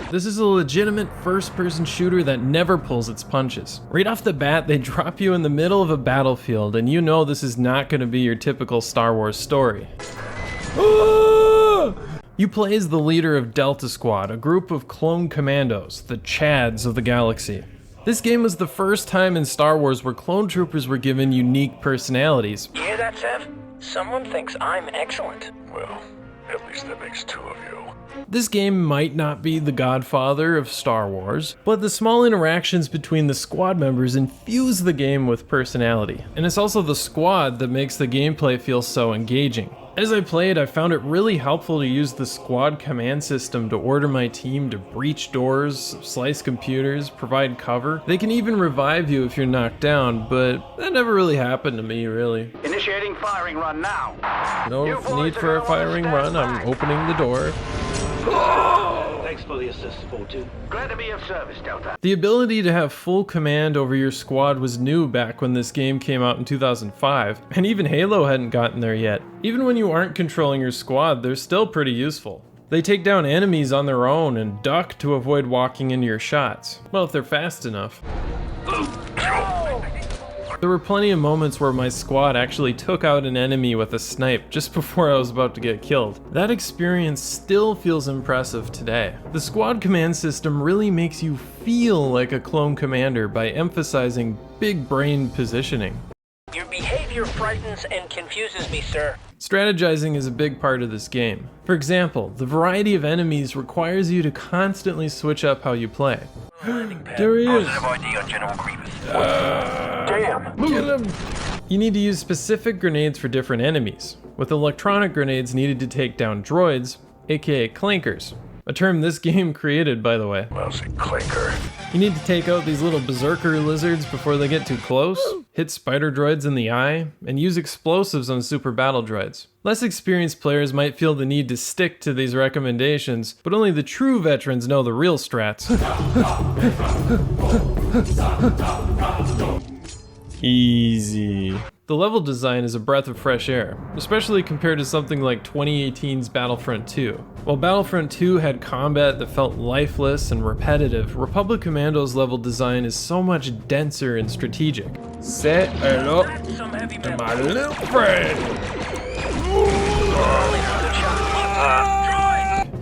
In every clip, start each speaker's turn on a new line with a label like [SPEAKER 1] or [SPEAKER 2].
[SPEAKER 1] This is a legitimate first-person shooter that never pulls its punches. Right off the bat, they drop you in the middle of a battlefield, and you know this is not going to be your typical Star Wars story. You play as the leader of Delta Squad, a group of clone commandos, the Chads of the galaxy. This game was the first time in Star Wars where clone troopers were given unique personalities.
[SPEAKER 2] You hear that, Sev? Someone thinks I'm excellent.
[SPEAKER 3] Well, at least that makes two of you.
[SPEAKER 1] This game might not be the godfather of Star Wars, but the small interactions between the squad members infuse the game with personality. And it's also the squad that makes the gameplay feel so engaging. As I played, I found it really helpful to use the squad command system to order my team to breach doors, slice computers, provide cover. They can even revive you if you're knocked down, but that never really happened to me, really.
[SPEAKER 4] Initiating firing run now.
[SPEAKER 1] No need for a firing run, I'm opening the door.
[SPEAKER 5] Thanks for the assist, 4-2.
[SPEAKER 4] Glad to be of service, Delta.
[SPEAKER 1] The ability to have full command over your squad was new back when this game came out in 2005, and even Halo hadn't gotten there yet. Even when you aren't controlling your squad, they're still pretty useful. They take down enemies on their own and duck to avoid walking into your shots. Well, if they're fast enough. There were plenty of moments where my squad actually took out an enemy with a snipe just before I was about to get killed. That experience still feels impressive today. The squad command system really makes you feel like a clone commander by emphasizing big brain positioning.
[SPEAKER 2] Your behavior frightens and confuses me, sir.
[SPEAKER 1] Strategizing is a big part of this game. For example, the variety of enemies requires you to constantly switch up how you play. There he is!
[SPEAKER 2] ID on General Grievous.
[SPEAKER 4] Damn.
[SPEAKER 1] Kill him! You need to use specific grenades for different enemies, with electronic grenades needed to take down droids, aka clankers. A term this game created, by the way.
[SPEAKER 3] Lousy clinker.
[SPEAKER 1] You need to take out these little berserker lizards before they get too close, hit spider droids in the eye, and use explosives on super battle droids. Less experienced players might feel the need to stick to these recommendations, but only the true veterans know the real strats. Easy. The level design is a breath of fresh air, especially compared to something like 2018's Battlefront 2. While Battlefront 2 had combat that felt lifeless and repetitive, Republic Commando's level design is so much denser and strategic. Say hello to my little friend!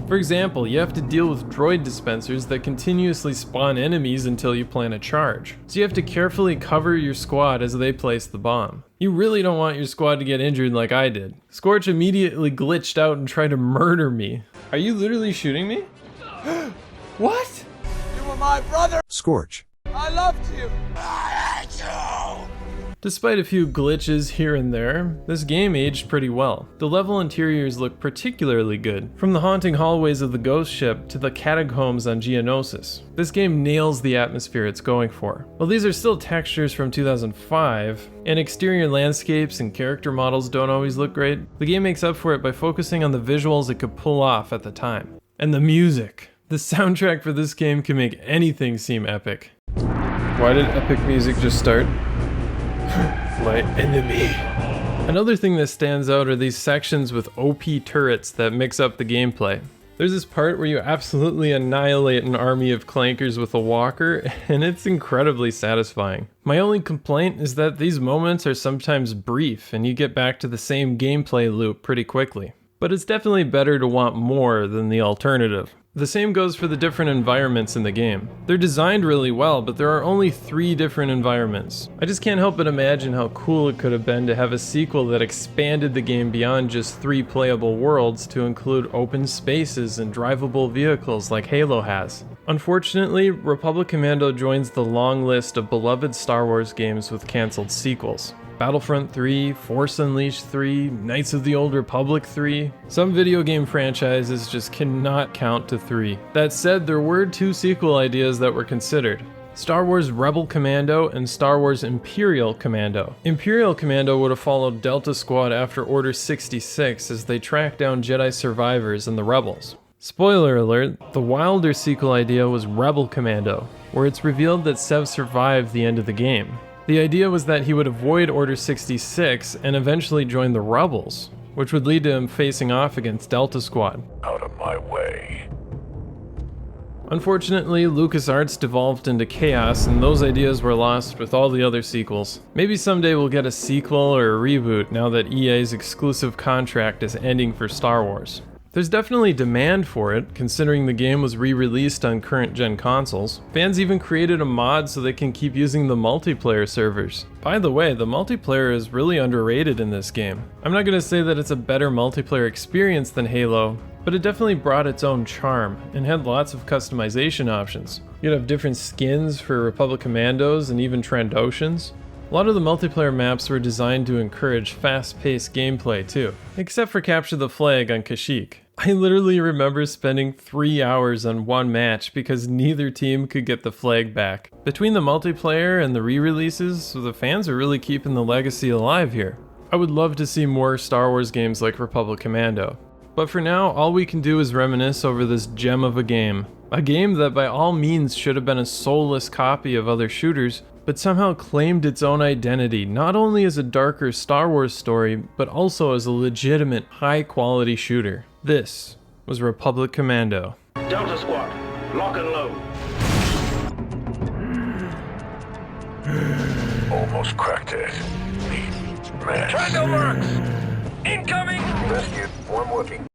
[SPEAKER 1] For example, you have to deal with droid dispensers that continuously spawn enemies until you plant a charge. So you have to carefully cover your squad as they place the bomb. You really don't want your squad to get injured like I did. Scorch immediately glitched out and tried to murder me. Are you literally shooting me? What?
[SPEAKER 6] You were my brother!
[SPEAKER 7] Scorch.
[SPEAKER 6] I loved you!
[SPEAKER 1] Despite a few glitches here and there, this game aged pretty well. The level interiors look particularly good, from the haunting hallways of the ghost ship to the catacombs on Geonosis. This game nails the atmosphere it's going for. While these are still textures from 2005, and exterior landscapes and character models don't always look great, the game makes up for it by focusing on the visuals it could pull off at the time. And the music. The soundtrack for this game can make anything seem epic. Why did epic music just start? My enemy. Another thing that stands out are these sections with OP turrets that mix up the gameplay. There's this part where you absolutely annihilate an army of clankers with a walker, and it's incredibly satisfying. My only complaint is that these moments are sometimes brief and you get back to the same gameplay loop pretty quickly. But it's definitely better to want more than the alternative. The same goes for the different environments in the game. They're designed really well, but there are only 3 different environments. I just can't help but imagine how cool it could have been to have a sequel that expanded the game beyond just 3 playable worlds to include open spaces and drivable vehicles like Halo has. Unfortunately, Republic Commando joins the long list of beloved Star Wars games with cancelled sequels. Battlefront 3, Force Unleashed 3, Knights of the Old Republic 3. Some video game franchises just cannot count to 3. That said, there were 2 sequel ideas that were considered. Star Wars Rebel Commando and Star Wars Imperial Commando. Imperial Commando would have followed Delta Squad after Order 66 as they tracked down Jedi survivors and the Rebels. Spoiler alert, the wilder sequel idea was Rebel Commando, where it's revealed that Sev survived the end of the game. The idea was that he would avoid Order 66 and eventually join the Rebels, which would lead to him facing off against Delta Squad.
[SPEAKER 3] Out of my way.
[SPEAKER 1] Unfortunately, LucasArts devolved into chaos and those ideas were lost with all the other sequels. Maybe someday we'll get a sequel or a reboot now that EA's exclusive contract is ending for Star Wars. There's definitely demand for it, considering the game was re-released on current-gen consoles. Fans even created a mod so they can keep using the multiplayer servers. By the way, the multiplayer is really underrated in this game. I'm not going to say that it's a better multiplayer experience than Halo, but it definitely brought its own charm, and had lots of customization options. You'd have different skins for Republic Commandos and even Trandoshans. A lot of the multiplayer maps were designed to encourage fast-paced gameplay too, except for Capture the Flag on Kashyyyk. I literally remember spending 3 hours on one match because neither team could get the flag back. Between the multiplayer and the re-releases, the fans are really keeping the legacy alive here. I would love to see more Star Wars games like Republic Commando. But for now, all we can do is reminisce over this gem of a game. A game that by all means should have been a soulless copy of other shooters, but somehow claimed its own identity, not only as a darker Star Wars story, but also as a legitimate, high-quality shooter. This was Republic Commando.
[SPEAKER 5] Delta Squad, lock and load.
[SPEAKER 3] Almost cracked it. Lead match.
[SPEAKER 2] Triangle works! Incoming!
[SPEAKER 3] Rescue, one working.